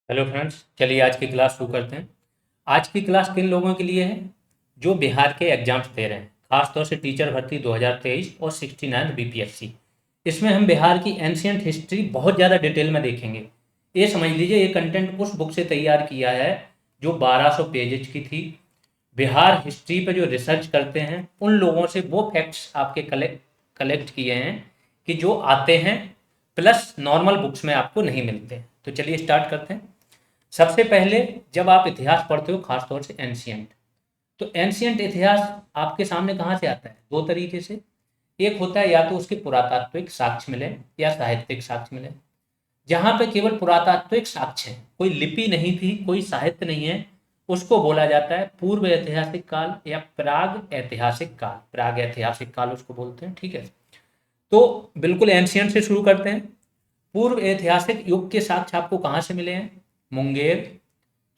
Hello friends, चलिए आज की क्लास शुरू करते हैं। आज की क्लास किन लोगों के लिए है? जो बिहार के एग्जाम्स दे रहे हैं, खासतौर से टीचर भर्ती 2023 और 69 बीपीएससी। इसमें हम बिहार की एंशियंट हिस्ट्री बहुत ज़्यादा डिटेल में देखेंगे। ये समझ लीजिए, ये कंटेंट उस बुक से तैयार किया है जो 1200 पेजेज की थी। बिहार हिस्ट्री पे जो रिसर्च करते हैं उन लोगों से वो फैक्ट्स आपके कलेक्ट किए हैं कि जो आते हैं, प्लस नॉर्मल बुक्स में आपको नहीं मिलते। तो चलिए स्टार्ट करते हैं। सबसे पहले, जब आप इतिहास पढ़ते हो, खासतौर से एंशियंट, तो एंशियंट इतिहास आपके सामने कहाँ से आता है? दो तरीके से। एक होता है या तो उसके पुरातात्विक साक्ष्य मिले या साहित्यिक साक्ष्य मिले। जहाँ पे केवल पुरातात्विक साक्ष्य है, कोई लिपि नहीं थी, कोई साहित्य नहीं है, उसको बोला जाता है पूर्व ऐतिहासिक काल या प्राग ऐतिहासिक काल। प्राग ऐतिहासिक काल उसको बोलते हैं, ठीक है। तो बिल्कुल एंशियंट से शुरू करते हैं। पूर्व ऐतिहासिक युग के साक्ष्य आपको कहाँ से मिले हैं? मुंगेर,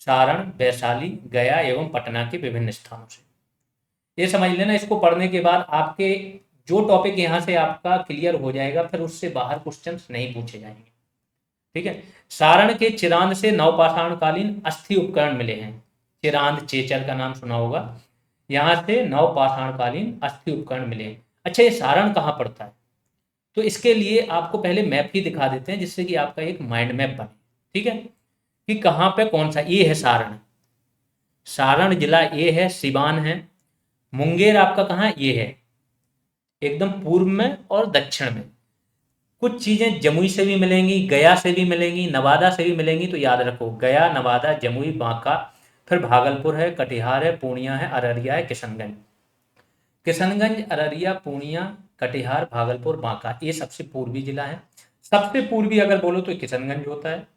सारण, वैशाली, गया एवं पटना के विभिन्न स्थानों से। ये समझ लेना, इसको पढ़ने के बाद आपके जो टॉपिक यहाँ से आपका क्लियर हो जाएगा, फिर उससे बाहर क्वेश्चंस नहीं पूछे जाएंगे, ठीक है। सारण के चिरांद से नवपाषाण कालीन अस्थि उपकरण मिले हैं। चिरांद चेचर का नाम सुना होगा। यहाँ से नवपाषाण कालीन अस्थि उपकरण मिले हैं। अच्छा, ये सारण कहाँ पड़ता है? तो इसके लिए आपको पहले मैप ही दिखा देते हैं, जिससे कि आपका एक माइंड मैप बने, ठीक है, कि कहाँ पे कौन सा। ये है सारण। सारण जिला ये है, सिवान है। मुंगेर आपका कहाँ है? ये है, एकदम पूर्व में और दक्षिण में। कुछ चीजें जमुई से भी मिलेंगी, गया से भी मिलेंगी, नवादा से भी मिलेंगी। तो याद रखो, गया, नवादा, जमुई, बांका, फिर भागलपुर है, कटिहार है, पूर्णिया है, अररिया है, किशनगंज। किशनगंज, अररिया, पूर्णिया, कटिहार, भागलपुर, बांका, ये सबसे पूर्वी जिला है। सबसे पूर्वी अगर बोलो तो किशनगंज होता है,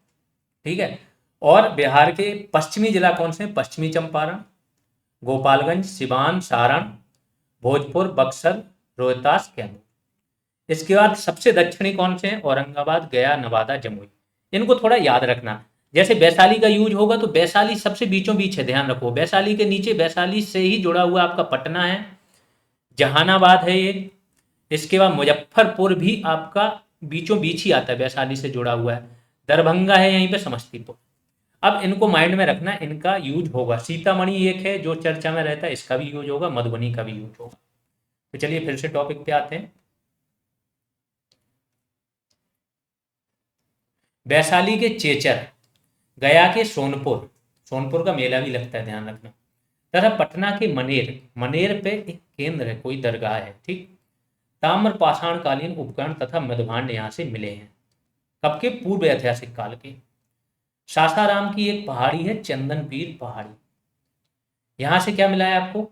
ठीक है। और बिहार के पश्चिमी जिला कौन से हैं? पश्चिमी चंपारण, गोपालगंज, सिवान, सारण, भोजपुर, बक्सर, रोहतास, कैमूर। इसके बाद सबसे दक्षिणी कौन से हैं? औरंगाबाद, गया, नवादा, जमुई। इनको थोड़ा याद रखना। जैसे वैशाली का यूज होगा तो वैशाली सबसे बीचों बीच है, ध्यान रखो। वैशाली के नीचे, वैशाली से ही जुड़ा हुआ आपका पटना है, जहानाबाद है ये। इसके बाद मुजफ्फरपुर भी आपका बीचों बीच ही आता है, वैशाली से जुड़ा हुआ है। दरभंगा है यहीं पे, समस्तीपुर। अब इनको माइंड में रखना, इनका यूज होगा। सीतामढ़ी एक है जो चर्चा में रहता है, इसका भी यूज होगा, मधुबनी का भी यूज होगा। तो चलिए फिर से टॉपिक पे आते हैं। वैशाली के चेचर, गया के सोनपुर, सोनपुर का मेला भी लगता है, ध्यान रखना। तथा पटना के मनेर, मनेर पे एक केंद्र है, कोई दरगाह है, ठीक। ताम्र पाषाण कालीन उपकरण तथा मृदभांड यहाँ से मिले हैं। कब के? पूर्व ऐतिहासिक काल के। सासाराम की एक पहाड़ी है, चंदन पीर पहाड़ी। यहाँ से क्या मिला है आपको?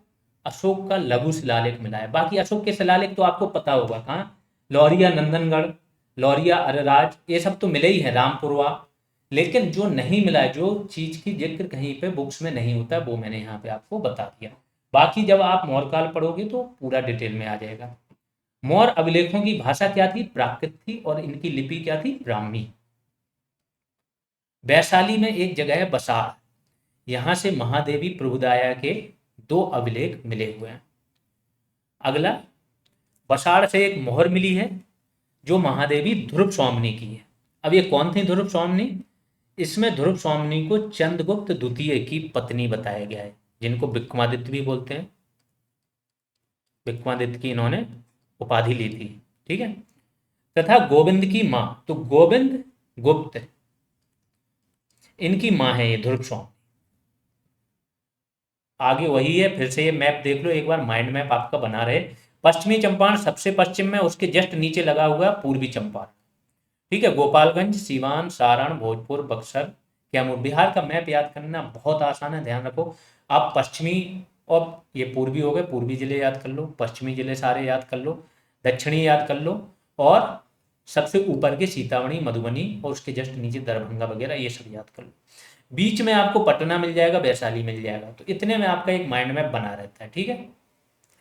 अशोक का लघु शिलालेख मिला है। बाकी अशोक के शिलालेख तो आपको पता होगा कहाँ। लौरिया नंदनगढ़, लौरिया अरराज, ये सब तो मिले ही है, रामपुरवा। लेकिन जो नहीं मिला है, जो चीज की जिक्र कहीं पे बुक्स में नहीं होता, वो मैंने यहाँ पे आपको बता दिया। बाकी जब आप मौर्यकाल पढ़ोगे तो पूरा डिटेल में आ जाएगा। मौर्य अभिलेखों की भाषा क्या थी? प्राकृत थी। और इनकी लिपि क्या थी? ब्राह्मी। वैशाली में एक जगह है बसाड़, यहाँ से महादेवी प्रभुदाया के 2 अभिलेख मिले हुए हैं। अगला, बसाड़ से एक मोहर मिली है जो महादेवी ध्रुव स्वामिनी की है। अब ये कौन थी ध्रुव स्वामिनी? इसमें ध्रुव स्वामिनी को चंद्रगुप्त द्वितीय की पत्नी बताया गया है, जिनको विक्रमादित्य भी बोलते हैं। विक्रमादित्य की इन्होंने उपाधि ली थी, ठीक है। तथा गोविंद की मां, तो गोविंद गुप्त इनकी मां है ये ध्रुव स्वामी। आगे वही है, फिर से ये मैप देख लो एक बार, माइंड मैप आपका बना रहे। पश्चिमी चंपारण सबसे पश्चिम में, उसके जस्ट नीचे लगा हुआ पूर्वी चंपारण, ठीक है। गोपालगंज, सीवान, सारण, भोजपुर, बक्सर, कैमूर। बिहार का मैप याद करना बहुत आसान है, ध्यान रखो। आप पश्चिमी और ये पूर्वी हो गए, पूर्वी जिले याद कर लो, पश्चिमी जिले सारे याद कर लो, दक्षिणी याद कर लो, और सबसे ऊपर के सीतामढ़ी, मधुबनी, और उसके जस्ट नीचे दरभंगा वगैरह, ये सब याद कर लो। बीच में आपको पटना मिल जाएगा, वैशाली मिल जाएगा। तो इतने में आपका एक माइंड मैप बना रहता है, ठीक है।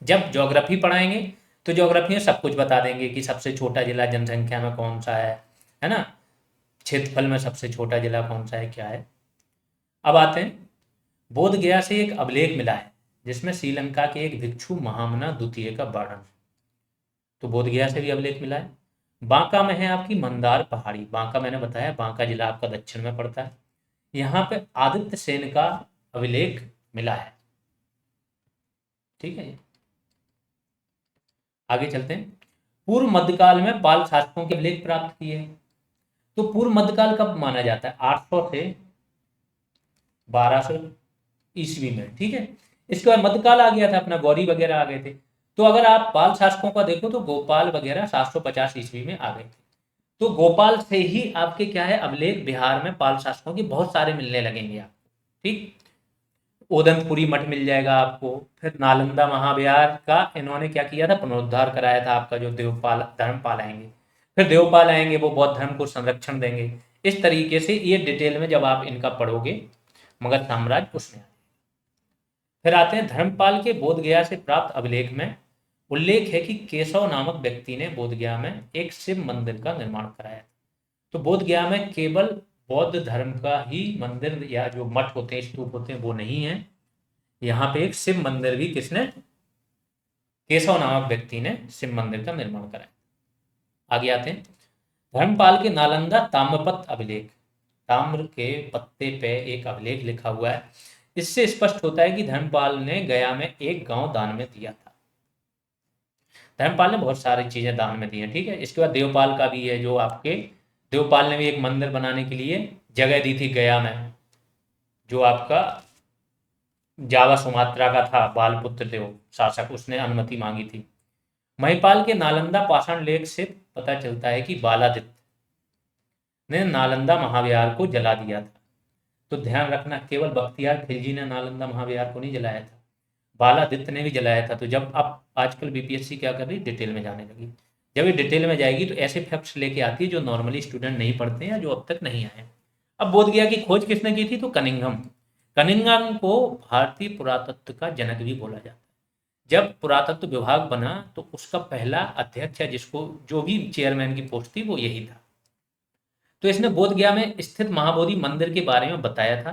जब ज्योग्राफी पढ़ाएंगे तो ज्योग्राफी में सब कुछ बता देंगे कि सबसे छोटा जिला जनसंख्या में कौन सा है ना। क्षेत्रफल में सबसे छोटा जिला कौन सा है, क्या है। अब आते हैं, बोध गया से एक अभिलेख मिला है जिसमें श्रीलंका के एक भिक्षु महामना द्वितीय का वर्णन। तो बोध गया से भी अभिलेख मिला है। बांका में है आपकी मंदार पहाड़ी। बांका मैंने बताया, बांका जिला आपका दक्षिण में पड़ता है। यहाँ पे आदित्य सेन का अभिलेख मिला है। ठीक है, आगे चलते हैं। पूर्व मध्यकाल में पाल शासकों के अभिलेख प्राप्त किए हैं। तो पूर्व मध्यकाल कब माना जाता है? 800 से 1200 ईस्वी में। ठीक है, इसके बाद मध्यकाल आ गया था, अपना गौरी वगैरह आ गए थे। तो अगर आप पाल शासकों का देखो तो गोपाल वगैरह 750 ईस्वी में आ गए थे। तो गोपाल से ही आपके क्या है, अभिलेख बिहार में पाल शासकों के बहुत सारे मिलने लगेंगे आपको। ठीक, ओदनपुरी मठ मिल जाएगा आपको। फिर नालंदा महाविहार का इन्होंने क्या किया था, पुनरुद्धार कराया था आपका, जो देवपाल धर्मपाल आएंगे। फिर देवपाल आएंगे, वो बौद्ध धर्म को संरक्षण देंगे। इस तरीके से ये डिटेल में जब आप इनका पढ़ोगे, मगध साम्राज्य उसमें। फिर आते हैं धर्मपाल के बोधगया से प्राप्त अभिलेख में उल्लेख है कि केशव नामक व्यक्ति ने बोधगया में एक शिव मंदिर का निर्माण कराया। तो बोधगया में केवल बौद्ध धर्म का ही मंदिर या जो मठ होते हैं, स्तूप होते हैं, वो नहीं है। यहाँ पे एक शिव मंदिर भी किसने, केशव नामक व्यक्ति ने शिव मंदिर का निर्माण कराया। आगे आते हैं, धर्मपाल के नालंदा ताम्रपत्र अभिलेख। ताम्र के पत्ते पे एक अभिलेख लिखा हुआ है। इससे स्पष्ट होता है कि धर्मपाल ने गया में एक गांव दान में दिया था। धर्मपाल ने बहुत सारी चीजें दान में दी हैं। ठीक है, इसके बाद देवपाल का भी है, जो आपके देवपाल ने भी एक मंदिर बनाने के लिए जगह दी थी गया में, जो आपका जावा सुमात्रा का था, बालपुत्र देव शासक, उसने अनुमति मांगी थी। महिपाल के नालंदा पाषाण लेख से पता चलता है कि बालादित्य ने नालंदा महाविहार को जला दिया था। तो ध्यान रखना, केवल बख्तियार खिलजी ने नालंदा महाविहार को नहीं जलाया था, बालादित्य ने भी जलाया था। तो जब अब आजकल बीपीएससी क्या कर रही, डिटेल में जाने लगी। जब ये डिटेल में जाएगी तो ऐसे फैक्ट्स लेके आती है जो नॉर्मली स्टूडेंट नहीं पढ़ते हैं या जो अब तक नहीं आए। अब बोधगया की खोज किसने की थी? तो कनिंघम। कनिंघम को भारतीय पुरातत्व का जनक भी बोला जाता है। जब पुरातत्व विभाग बना तो उसका पहला अध्यक्ष, या जिसको जो भी चेयरमैन की पोस्ट थी, वो यही था। तो इसने बोधगया में स्थित महाबोधि मंदिर के बारे में बताया था।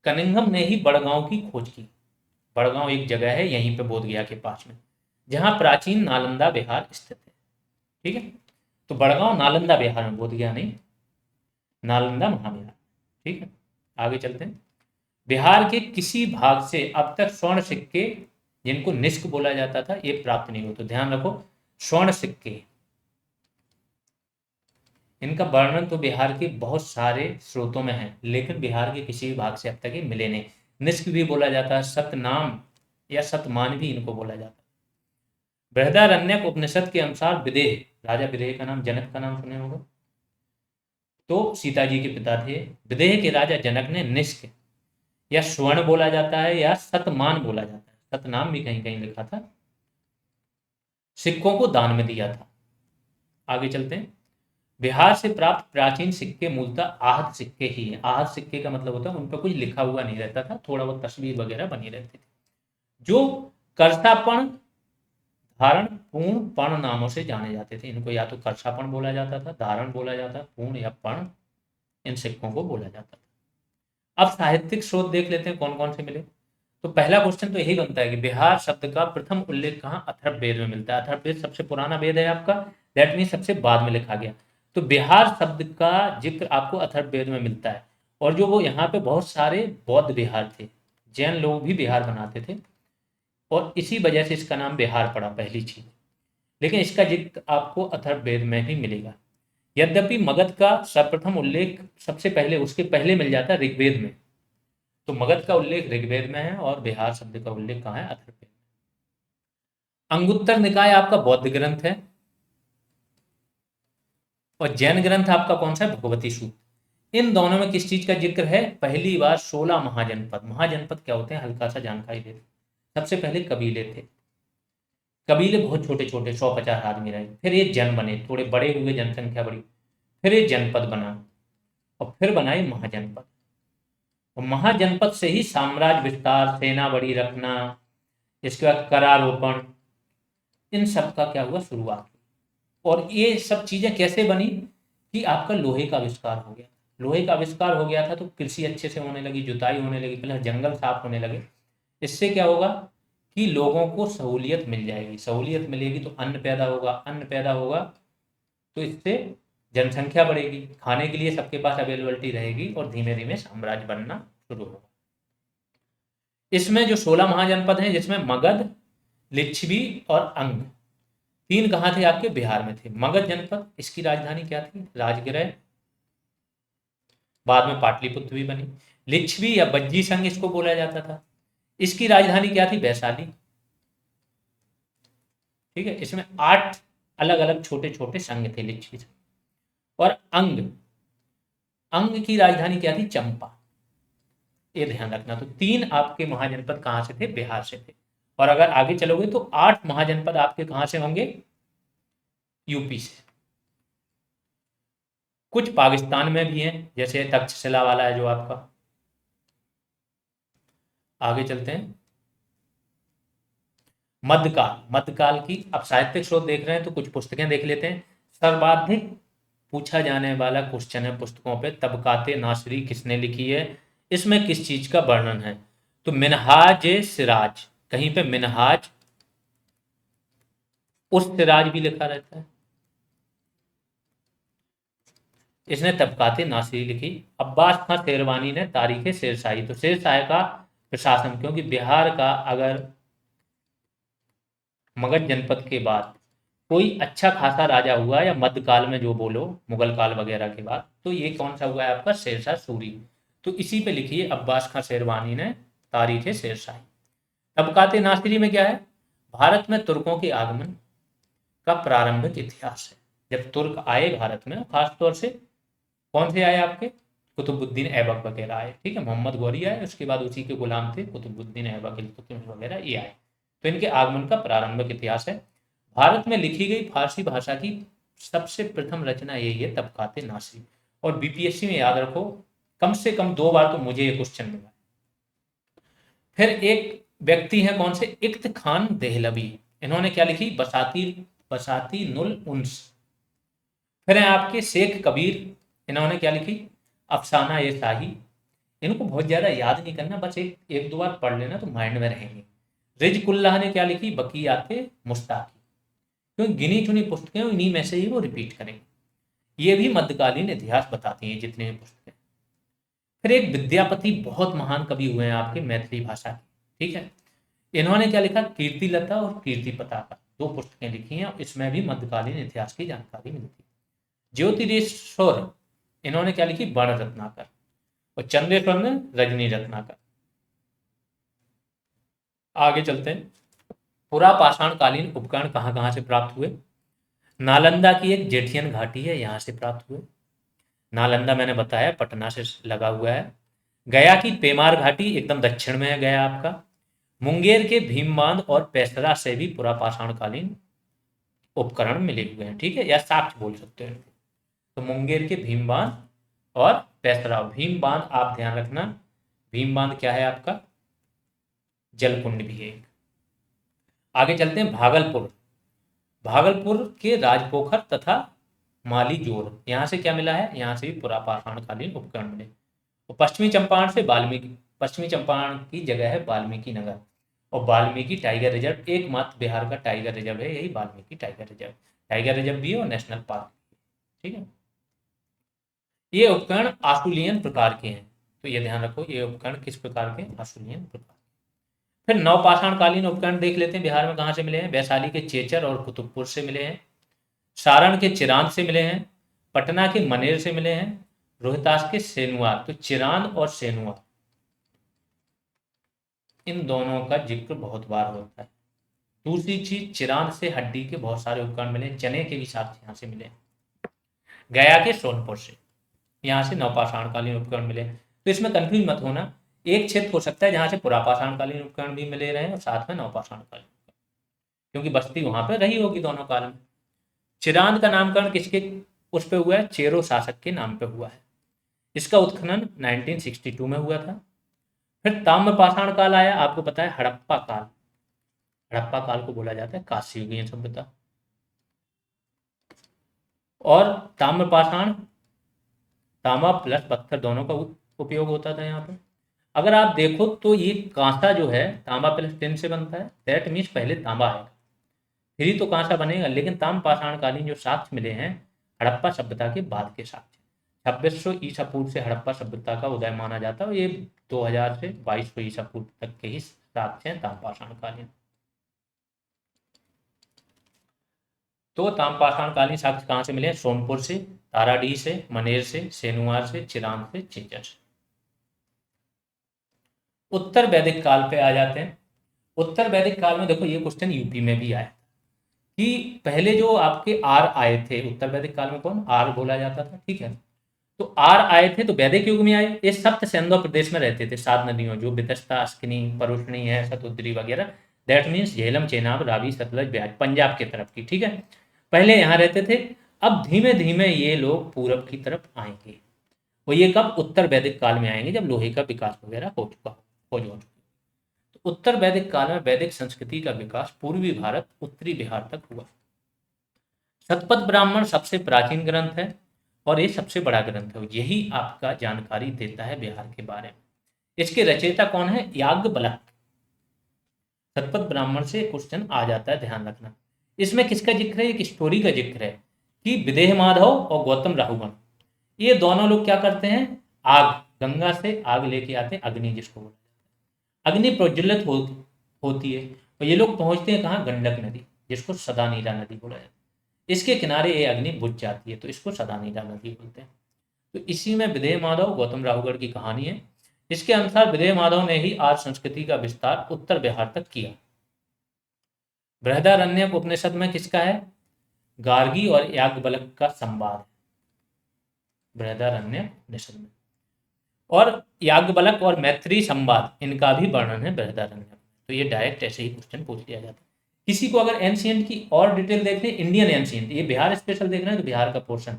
कनिंघम ने ही बड़गांव की खोज की। बड़गांव एक जगह है यहीं पे बोधगया के पास में, जहां प्राचीन नालंदा विहार स्थित है। ठीक है, तो बड़गांव नालंदा विहार में, बोधगया नहीं, नालंदा महाविहार। ठीक है, आगे चलते हैं। बिहार के किसी भाग से अब तक स्वर्ण सिक्के, जिनको निष्क बोला जाता था, ये प्राप्त नहीं हुए। तो ध्यान रखो, स्वर्ण सिक्के, इनका वर्णन तो बिहार के बहुत सारे स्रोतों में है, लेकिन बिहार के किसी भी भाग से अब तक ये मिले नहीं। निष्क भी बोला जाता है, सतनाम या सतमान भी इनको बोला जाता है। बृहदारण्यक उपनिषद के अनुसार विदेह, राजा विदेह का नाम, जनक का नाम सुने होगा, तो सीता जी के पिता थे। विदेह के राजा जनक ने निष्क या स्वर्ण बोला जाता है या सतमान बोला जाता है, सतनाम भी कहीं कहीं लिखा था, सिक्कों को दान में दिया था। आगे चलते हैं। बिहार से प्राप्त प्राचीन सिक्के मूलतः आहत सिक्के ही हैं। आहत सिक्के का मतलब होता है उन पर कुछ लिखा हुआ नहीं रहता था, थोड़ा बहुत तस्वीर वगैरह बनी रहती थी, जो कर्षापण धारण पूर्ण पर्ण नामों से जाने जाते थे। इनको या तो कर्षापण बोला जाता था, धारण बोला जाता, पूर्ण या पर्ण, इन सिक्कों को बोला जाता था। अब साहित्यिक स्रोत देख लेते हैं कौन कौन से मिले। तो पहला क्वेश्चन तो यही बनता है कि बिहार शब्द का प्रथम उल्लेख कहाँ, अथर्ववेद में मिलता है। अथर्ववेद सबसे पुराना वेद है आपका, दैट मीन सबसे बाद में लिखा गया। तो बिहार शब्द का जिक्र आपको अथर्ववेद में मिलता है। और जो वो यहाँ पे बहुत सारे बौद्ध विहार थे, जैन लोग भी बिहार बनाते थे, और इसी वजह से इसका नाम बिहार पड़ा, पहली चीज। लेकिन इसका जिक्र आपको अथर्ववेद में भी मिलेगा। यद्यपि मगध का सर्वप्रथम उल्लेख सबसे पहले, उसके पहले मिल जाता है ऋग्वेद में। तो मगध का उल्लेख ऋग्वेद में है और बिहार शब्द का उल्लेख कहाँ है, अथर्ववेद। अंगुत्तर निकाय आपका बौद्ध ग्रंथ है, और जैन ग्रंथ आपका कौन सा है, भगवती सूत्र। इन दोनों में किस चीज का जिक्र है, पहली बार 16 महाजनपद। महाजनपद क्या होते हैं, हल्का सा जानकारी देते। सबसे पहले कबीले थे, कबीले बहुत छोटे छोटे, 100-50 आदमी रहे। फिर ये जन बने, थोड़े बड़े हुए, जनसंख्या बढ़ी, फिर ये जनपद बना, और फिर बनाए महाजनपद। और महाजनपद से ही साम्राज्य विस्तार, सेना बड़ी रखना, इसके बाद करारोपण, इन सब का क्या हुआ, शुरुआत। और ये सब चीजें कैसे बनी कि आपका लोहे का आविष्कार हो गया। लोहे का आविष्कार हो गया था तो कृषि अच्छे से होने लगी, जुताई होने लगी, पहले जंगल साफ होने लगे। इससे क्या होगा कि लोगों को सहूलियत मिल जाएगी, सहूलियत मिलेगी तो अन्न पैदा होगा, अन्न पैदा होगा तो इससे जनसंख्या बढ़ेगी, खाने के लिए सबके पास अवेलेबिलिटी रहेगी और धीमे धीमे साम्राज्य बनना शुरू होगा। इसमें जो 16 महाजनपद हैं, जिसमें मगध, लिच्छवी और अंग, तीन कहाँ थे आपके? बिहार में थे। मगध जनपद, इसकी राजधानी क्या थी? राजगृह, बाद में पाटलिपुत्र भी बनी। लिच्छवी या बज्जी संघ इसको बोला जाता था, इसकी राजधानी क्या थी? वैशाली। ठीक है, इसमें 8 अलग अलग छोटे छोटे संघ थे लिच्छवी संघ। और अंग, अंग की राजधानी क्या थी? चंपा। ये ध्यान रखना। तो 3 आपके महाजनपद कहां से थे? बिहार से थे। और अगर आगे चलोगे तो 8 महाजनपद आपके कहां से होंगे? यूपी से। कुछ पाकिस्तान में भी हैं, जैसे तक्षशिला वाला है जो आपका। आगे चलते हैं। मध्यकाल, मध्यकाल की अब साहित्यिक स्रोत देख रहे हैं तो कुछ पुस्तकें देख लेते हैं। सर्वाधिक पूछा जाने वाला क्वेश्चन है पुस्तकों पे, तबकाते नासिरी किसने लिखी है? इसमें किस चीज का वर्णन है? तो मिनहाज सिराज, कहीं पे मिनहाज उस सिराज भी लिखा रहता है। इसने तबकाते नासिरी लिखी। अब्बास खां शेरवानी ने तारीख शेरशाही, तो शेरशाह का प्रशासन, क्योंकि बिहार का अगर मगध जनपद के बाद कोई अच्छा खासा राजा हुआ या मध्यकाल में जो बोलो मुगल काल वगैरह के बाद, तो ये कौन सा हुआ है आपका? शेरशाह सूरी। तो इसी पे लिखी है अब्बास खां शेरवानी ने तारीख शेरशाही। तबकाते नासिरी में क्या है? भारत में तुर्कों के आगमन का प्रारंभिक इतिहास है। जब तुर्क आए भारत में, खासतौर से कौन से आए आपके? कुतुबुद्दीन ऐबक वगैरह आए। ठीक है, मोहम्मद गौरी आए, उसके बाद उसी के गुलाम थे कुतुबुद्दीन ऐबक, इल्तुतमिश वगैरह, ये आए। तो इनके आगमन का प्रारंभिक इतिहास है। भारत में लिखी गई फारसी भाषा की सबसे प्रथम रचना यही है, तबकाते नासिरी। और बीपीएससी में याद रखो, कम से कम 2 बार तो मुझे ये क्वेश्चन मिला। फिर एक व्यक्ति है, कौन से? इख्त खान देहलवी, इन्होंने क्या लिखी? बसाती नुल उन्स। फिर है आपके शेख कबीर, इन्होंने क्या लिखी? अफसाना ये शाही। इनको बहुत ज्यादा याद नहीं करना, बस एक दो बार पढ़ लेना तो माइंड में रहेंगे। रिजकुल्लाह ने क्या लिखी? बकियाते मुस्ताकी। क्योंकि गिनी चुनी पुस्तकें इन्हीं में से ही वो रिपीट करेंगे। ये भी मध्यकालीन इतिहास बताती हैं जितने भी पुस्तकें। फिर एक विद्यापति, बहुत महान कवि हुए हैं आपके मैथिली भाषा के। ठीक है, इन्होंने क्या लिखा? कीर्तिलता और कीर्ति पताका, 2 पुस्तकें लिखी हैं। इसमें भी मध्यकालीन इतिहास की जानकारी मिलती है। ज्योतिरेश्वर, इन्होंने क्या लिखी? बण रत्नाकर। और चंद्रेश्वर ने रजनी रत्नाकर। आगे चलते हैं। पुरा पाषाण कालीन उपकरण कहां कहां से प्राप्त हुए? नालंदा की एक जेठियन घाटी है, यहां से प्राप्त हुए। नालंदा मैंने बताया पटना से लगा हुआ है। गया की पेमार घाटी एकदम दक्षिण में है गया आपका। मुंगेर के भीमबांध और पैसरा से भी पुरा पाषाण कालीन उपकरण मिले हुए हैं। ठीक है, या साक्ष्य बोल सकते हैं। तो मुंगेर के भीमबांध और पैसरा। भीमबांध आप ध्यान रखना, भीमबांध क्या है आपका? जलकुंड भी है। आगे चलते हैं। भागलपुर, भागलपुर के राजपोखर तथा माली जोर, यहां से क्या मिला है? यहां से भी पुरा पाषाण कालीन उपकरण मिले। और पश्चिमी चंपारण से वाल्मीकि, पश्चिमी चंपारण की जगह है वाल्मीकि नगर। और वाल्मीकि टाइगर रिजर्व, एकमात्र बिहार का टाइगर रिजर्व है यही Valmiki tiger reserve. Tiger reserve भी है और नेशनल पार्क। ठीक है, ये उपकरण आशुलियन प्रकार के हैं, तो ये ध्यान रखो, ये उपकरण किस प्रकार के? आशुलियन प्रकार। फिर नवपाषाण कालीन उपकरण देख लेते हैं बिहार में कहां से मिले हैं। वैशाली के चेचर और कुतुबपुर से मिले हैं। सारण के चिरांद से मिले हैं। पटना के मनेर से मिले हैं। रोहतास के सेनुआर। तो चिरांद और सेनुआर, इन दोनों का जिक्र बहुत बार होता है। दूसरी चीज, चिरांद से हड्डी के बहुत सारे उपकरण मिले, चने के भी साथ यहाँ से मिले। गया के सोनपुर से, यहाँ से नवपाषाण कालीन उपकरण मिले। तो इसमें कंफ्यूज मत होना, एक क्षेत्र हो सकता है जहां से पुरापाषाण कालीन उपकरण भी मिले रहे और साथ में नवपाषाण कालीन, क्योंकि बस्ती वहां पर रही होगी दोनों काल में। चिरांद का नामकरण किसके उस पे हुआ है? चेरो शासक के नाम पे हुआ है। इसका उत्खनन 1962 में हुआ था। फिर ताम्रपाषाण काल आया, आपको पता है हड़प्पा काल। हड़प्पा काल को बोला जाता है कांस्य युगीन सभ्यता। और ताम्रपाषाण, तांबा प्लस पत्थर दोनों का उपयोग होता था यहाँ पे। अगर आप देखो तो ये कांसा जो है तांबा प्लस टिन से बनता है, दैट मीन्स पहले तांबा है, फिर ही तो कांसा बनेगा। लेकिन ताम्रपाषाण कालीन जो साक्ष्य मिले हैं हड़प्पा सभ्यता के बाद के साक्ष्य। 2600 ईसा पूर्व से हड़प्पा सभ्यता का उदय माना जाता है और ये 2000 से 2200 ईसा पूर्व तक के ही साक्ष्य हैं ताम्रपाषाण कालीन। तो ताम्रपाषाण कालीन साक्ष्य कहाँ से मिले? सोनपुर से, ताराडीह से, मनेर से, सेनुआर से, चिरांद से, चिंचर से। उत्तर वैदिक काल पे आ जाते हैं। उत्तर वैदिक काल में देखो ये क्वेश्चन यूपी में भी आया कि पहले जो आपके आर आए थे उत्तर वैदिक काल में, कौन आर बोला जाता था, ठीक है। तो आर आए थे तो वैदिक युग में आए, ये सप्त सिंधु प्रदेश में रहते थे, 7 नदियों जो वितस्ता, अस्किनी, परुष्णी है, शतुद्री वगैरह, दैट मीन्स झेलम, चेनाब, रावी, सतलज, ब्याज, पंजाब की तरफ की, ठीक है। पहले यहाँ रहते थे। अब धीमे धीमे ये लोग पूरब की तरफ आएंगे, और ये कब? उत्तर वैदिक काल में आएंगे, जब लोहे का विकास वगैरह हो चुका हो चुका। तो उत्तर वैदिक काल में वैदिक संस्कृति का विकास पूर्वी भारत, उत्तरी बिहार तक हुआ। शतपथ ब्राह्मण सबसे प्राचीन ग्रंथ है और ये सबसे बड़ा ग्रंथ है, यही आपका जानकारी देता है बिहार के बारे में। इसके रचयिता कौन है? याज्ञवल्क्य। शतपथ ब्राह्मण से क्वेश्चन आ जाता है, ध्यान रखना। इसमें किसका जिक्र है? एक स्टोरी का जिक्र है कि विदेह माधव और गौतम राहुगण, ये दोनों लोग क्या करते हैं? आग, गंगा से आग लेके आते हैं, अग्नि जिसको बोलते हैं। अग्नि प्रज्वलित होती है और ये लोग पहुंचते हैं कहाँ? गंडक नदी, जिसको सदा नीला नदी बोला जाता है। इसके किनारे ये अग्नि बुझ जाती है, तो इसको सदा नीला नदी बोलते हैं। तो इसी में विदेह माधव गौतम राहुगढ़ की कहानी है। इसके अनुसार विदेह माधव ने ही आर्य संस्कृति का विस्तार उत्तर बिहार तक किया। बृहदारण्यक उपनिषद में किसका है? गार्गी और याज्ञवल्क्य का संवाद, बृहदारण्यक उपनिषद में। और याज्ञवल्क्य और मैत्री संवाद, इनका भी वर्णन है बृहदारण्यक। तो ये डायरेक्ट ऐसे ही क्वेश्चन पूछ लिया जाता है। किसी को अगर एंशियंट की और डिटेल देखते हैं, इंडियन एंशियंट, ये बिहार स्पेशल देख रहे हैं तो बिहार का पोर्शन,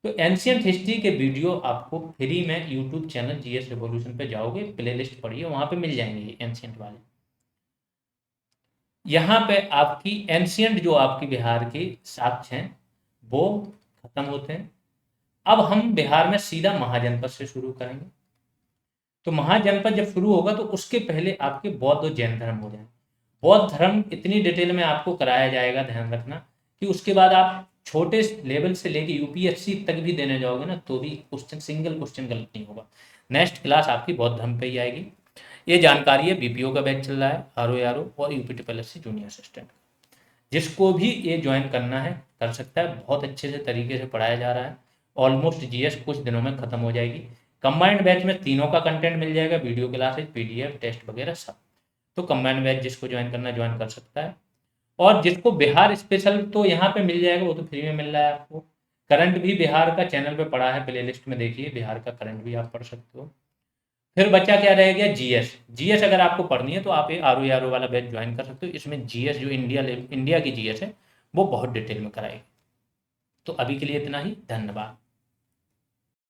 तो एंशियंट हिस्ट्री के वीडियो आपको फ्री में यूट्यूब चैनल जीएस रिवॉल्यूशन पे जाओगे, प्लेलिस्ट पढ़िए, वहां पे मिल जाएंगे एंशियंट वाले। यहाँ पे आपकी एंशियंट जो आपकी बिहार के साक्ष्य हैं वो खत्म होते हैं। अब हम बिहार में सीधा महाजनपद से शुरू करेंगे। तो महाजनपद जब शुरू होगा तो उसके पहले आपके बौद्ध और जैन धर्म हो जाएंगे। बौद्ध धर्म इतनी डिटेल में आपको कराया जाएगा, ध्यान रखना, कि उसके बाद आप छोटे लेवल से लेके यूपीएससी तक भी देने जाओगे ना, तो भी क्वेश्चन, सिंगल क्वेश्चन गलत नहीं होगा। नेक्स्ट क्लास आपकी बौद्ध धर्म पे ही आएगी। ये जानकारी है, बीपीओ का बैच चल रहा है, आरओ और यूपीटीपीएससी जूनियर असिस्टेंट। जिसको भी ये ज्वाइन करना है कर सकता है, बहुत अच्छे से तरीके से पढ़ाया जा रहा है। ऑलमोस्ट जीएस कुछ दिनों में खत्म हो जाएगी। कंबाइंड बैच में तीनों का कंटेंट मिल जाएगा, वीडियो क्लासेज, पीडीएफ, टेस्ट वगैरह सब। तो कंबाइंड बैच जिसको ज्वाइन करना है ज्वाइन कर सकता है। और जिसको बिहार स्पेशल तो यहाँ पे मिल जाएगा, वो तो फ्री में मिल रहा है आपको। करंट भी बिहार का चैनल पे पढ़ा है, प्लेलिस्ट में देखिए, बिहार का करंट भी आप पढ़ सकते हो। फिर बच्चा क्या रह गया? जीएस। जीएस अगर आपको पढ़नी है तो आप ये आरओ वाला बैच ज्वाइन कर सकते हो। इसमें जीएस जो इंडिया की जीएस है वो बहुत डिटेल में कराएगी। तो अभी के लिए इतना ही, धन्यवाद।